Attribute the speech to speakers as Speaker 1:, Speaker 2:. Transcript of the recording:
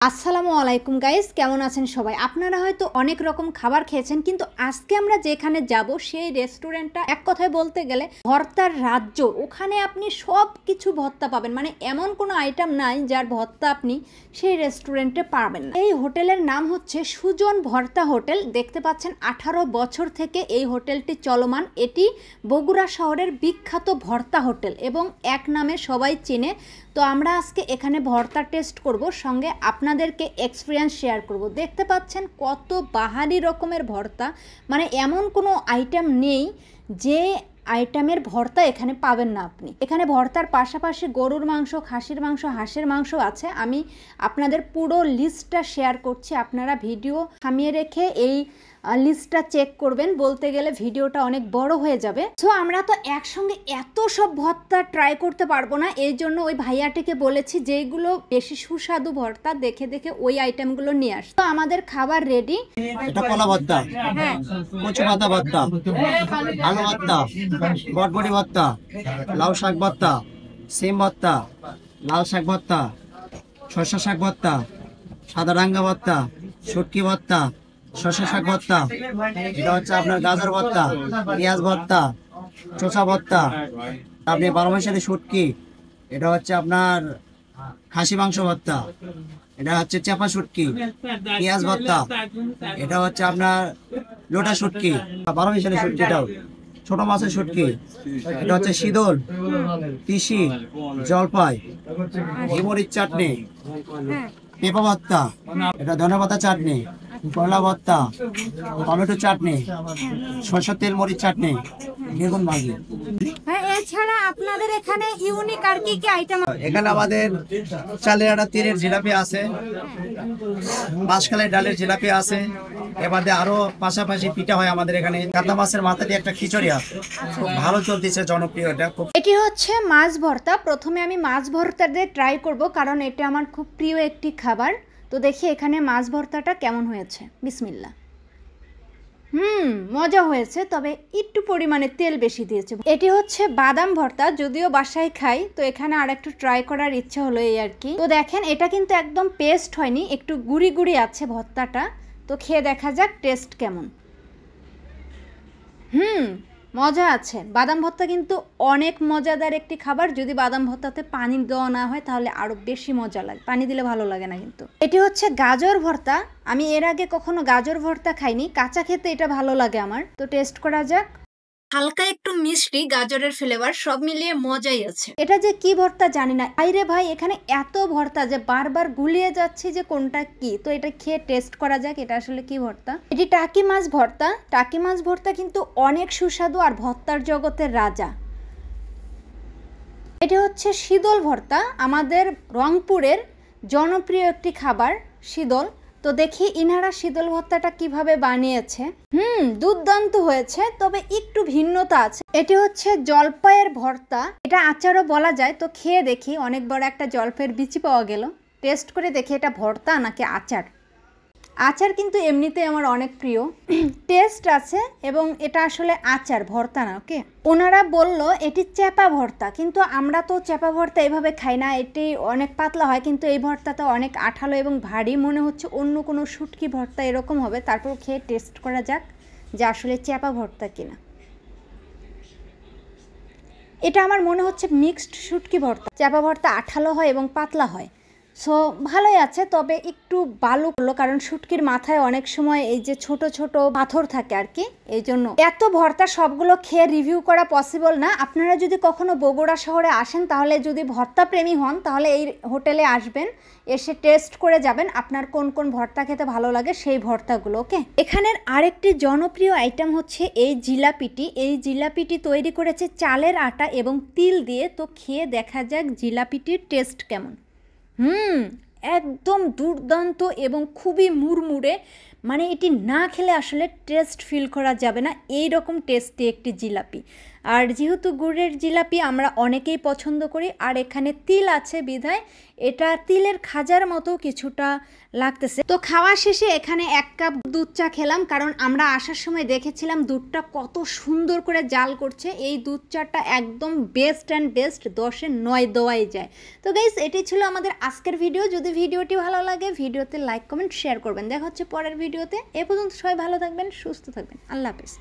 Speaker 1: আসসালামু আলাইকুম গাইস, কেমন আছেন সবাই? আপনারা হয়তো অনেক রকম খাবার খেয়েছেন, কিন্তু আজকে আমরা যেখানে যাব সেই রেস্টুরেন্টটা এক কথায় বলতে গেলে ভর্তার রাজ্য। ওখানে আপনি সব কিছু ভর্তা পাবেন, মানে এমন কোনো আইটেম নাই যার ভর্তা আপনি সেই রেস্টুরেন্টে পাবেন না। এই হোটেলের নাম হচ্ছে সুজন ভর্তা হোটেল। দেখতে পাচ্ছেন 18 বছর থেকে এই হোটেলটি চলমান। এটি বগুড়া শহরের বিখ্যাত ভর্তা হোটেল এবং এক নামে সবাই চেনে। তো আমরা আজকে এখানে ভর্তা টেস্ট করব, সঙ্গে আপনাদেরকে এক্সপিরিয়েন্স শেয়ার করব। দেখতে পাচ্ছেন কত বাহারি রকমের ভর্তা, মানে এমন কোনো আইটেম নেই যে আইটেমের ভর্তা এখানে পাবেন না আপনি। এখানে ভর্তার পাশাপাশি গরুর মাংস, খাসির মাংস, হাঁসের মাংস আছে। আমি আপনাদের পুরো লিস্টটা শেয়ার করছি, আপনারা ভিডিও থামিয়ে রেখে এই লিস্টটা চেক করবেন। বলতে গেলে ভিডিওটা অনেক বড় হয়ে যাবে। সো আমরা তো একসঙ্গে এত সব ভর্তা ট্রাই করতে পারবো না, এই জন্য ওই ভাইয়াটিকে বলেছি যেগুলো বেশি সুস্বাদু ভর্তা দেখে দেখে ওই আইটেমগুলো নিয়ে আস। তো আমাদের খাবার রেডি।
Speaker 2: এটা কলা ভর্তা, কচু পাতা ভর্তা, আলু ভর্তা, বটবটি ভর্তা, লাউ শাক ভর্তা, সিম ভর্তা, লাল শাক ভর্তা, শসা শাক ভর্তা, সাদা রাঙ্গা ভর্তা, শুটকি ভর্তা, শসা শাক ভর্তা, এটা হচ্ছে আপনার গাজর ভর্তা, পেঁয়াজ ভর্তা, চোষা ভর্তা, আপনি 12 মাসের শুটকি, এটা হচ্ছে আপনার খাসি মাংস ভর্তা, এটা হচ্ছে চাপা শুটকি, পেঁয়াজ ভর্তা, এটা হচ্ছে আপনার লোটা শুটকি, 12 মিশালি শুটকি, এটাও ছোট মাছের শুটকি, এটা হচ্ছে শীতল, তিসি, জলপাই, হিমরিচ চাটনি, পেঁপা ভর্তা, এটা ধনেপাতা চাটনি, কলা ভর্তা, টমেটো চাটনি, সরষের তেল মরিচ চাটনি, বেগুন ভাজি।
Speaker 1: এছাড়া আপনাদের এখানে ইউনিক আর কি কি আইটেম?
Speaker 2: এখানে আমাদের চালের আটা তীরের জিলাপি আছে, বাঁশখালের ডালের জিলাপি আছে, এবারে আরো পাশাপাশি পিঠা হয় আমাদের এখানে। কাতলা মাছের মাথা দিয়ে একটা খিচুড়ি আছে, খুব ভালো চলতেছে, জনপ্রিয়। এটা খুব
Speaker 1: এটি হচ্ছে মাছ ভর্তা। প্রথমে আমি মাছ ভর্তা দিয়ে ট্রাই করব, কারণ এটা আমার খুব প্রিয় একটি খাবার। তো দেখি এখানে মাছ ভর্তাটা কেমন হয়েছে। বিসমিল্লাহ। মজা হয়েছে, তবে একটু পরিমাণে তেল বেশি দিয়েছে। এটি হচ্ছে বাদাম ভর্তা, যদিও বাসায় খাই, তো এখানে আর একটু ট্রাই করার ইচ্ছা হলো এই আর কি। তো দেখেন এটা কিন্তু একদম পেস্ট হয়নি, একটু গুড়ি গুড়ি আছে ভর্তাটা। তো খেয়ে দেখা যাক টেস্ট কেমন। মজা আছে। বাদাম ভর্তা কিন্তু অনেক মজাদার একটি খাবার। যদি বাদাম ভর্তাতে পানি দেওয়া না হয় তাহলে আরো বেশি মজা লাগে, পানি দিলে ভালো লাগে না। কিন্তু এটি হচ্ছে গাজর ভর্তা। আমি এর আগে কখনো গাজর ভর্তা খাইনি, কাঁচা খেতে এটা ভালো লাগে আমার। তো টেস্ট করা যাক। হালকা একটু মিষ্টি, গাজরের ফ্লেভার, সব মিলিয়ে মজাই আছে। এটা যে কি ভর্তা জানি না। আইরে ভাই, এখানে এত ভর্তা যে বারবার গুলিয়ে যাচ্ছি যে কোনটা কি। তো এটা খেয়ে টেস্ট করা যাক এটা আসলে কি ভর্তা। এটি টাকি মাছ ভর্তা। টাকি মাছ ভর্তা কিন্তু অনেক সুস্বাদু আর ভর্তার জগতের রাজা। এটি হচ্ছে শীতল ভর্তা, আমাদের রংপুরের জনপ্রিয় একটি খাবার শীতল। তো দেখি ইনারা শীতল ভর্তাটা কিভাবে বানিয়েছে। দুর্দান্ত হয়েছে, তবে একটু ভিন্নতা আছে। এটি হচ্ছে জলপাইয়ের ভর্তা, এটা আচারও বলা যায়। তো খেয়ে দেখি, অনেক বড় একটা জলপাইয়ের বিচি পাওয়া গেল। টেস্ট করে দেখি এটা ভর্তা নাকি আচার। আচার কিন্তু এমনিতে আমার অনেক প্রিয়, টেস্ট আছে, এবং এটা আসলে আচার, ভর্তা না। ওকে, ওনারা বলল এটি চ্যাপা ভর্তা, কিন্তু আমরা তো চ্যাপা ভর্তা এভাবে খাই না, এটি অনেক পাতলা হয়। কিন্তু এই ভর্তাটা অনেক আঠালো এবং ভারী, মনে হচ্ছে অন্য কোনো শুটকি ভর্তা এরকম হবে। তারপর খেয়ে টেস্ট করা যাক যে আসলে চ্যাপা ভর্তা কিনা। এটা আমার মনে হচ্ছে মিক্সড শুটকি ভর্তা। চ্যাপা ভর্তা আঠালো হয় এবং পাতলা হয়। সো ভালোই আছে, তবে একটু বালু করলো, কারণ শুটকির মাথায় অনেক সময় এই যে ছোট ছোট পাথর থাকে আর কি, এই জন্য। এত ভর্তা সবগুলো খেয়ে রিভিউ করা পসিবল না। আপনারা যদি কখনো বগুড়া শহরে আসেন, তাহলে যদি ভর্তা প্রেমী হন তাহলে এই হোটেলে আসবেন, এসে টেস্ট করে যাবেন আপনার কোন কোন ভর্তা খেতে ভালো লাগে সেই ভর্তাগুলো। ওকে, এখানের আরেকটি জনপ্রিয় আইটেম হচ্ছে এই জিলাপিটি। এই জিলাপিটি তৈরি করেছে চালের আটা এবং তিল দিয়ে। তো খেয়ে দেখা যাক জিলাপিটির টেস্ট কেমন। একদম দুর্দান্ত এবং খুবই মুড়মুড়ে, মানে এটি না খেলে আসলে টেস্ট ফিল করা যাবে না, এই রকম টেস্টি একটি জিলাপি। আর যেহেতু গুড়ের জিলাপি আমরা অনেকেই পছন্দ করি, আর এখানে তিল আছে বিধায় এটা তিলের খাজার মতো কিছুটা লাগতেছে। তো খাওয়া শেষে এখানে 1 কাপ দুধ চা খেলাম, কারণ আমরা আসার সময় দেখেছিলাম দুধটা কত সুন্দর করে জাল করছে। এই দুধ চাটা একদম বেস্ট অ্যান্ড বেস্ট, 10-এ 9 দেওয়াই যায়। তো গাইস, এটি ছিল আমাদের আজকের ভিডিও। যদি ভিডিওটি ভালো লাগে ভিডিওতে লাইক কমেন্ট শেয়ার করবেন। দেখা হচ্ছে পরের ভিডিওতে। এ পর্যন্ত সবাই ভালো থাকবেন, সুস্থ থাকবেন। আল্লাহ হাফেজ।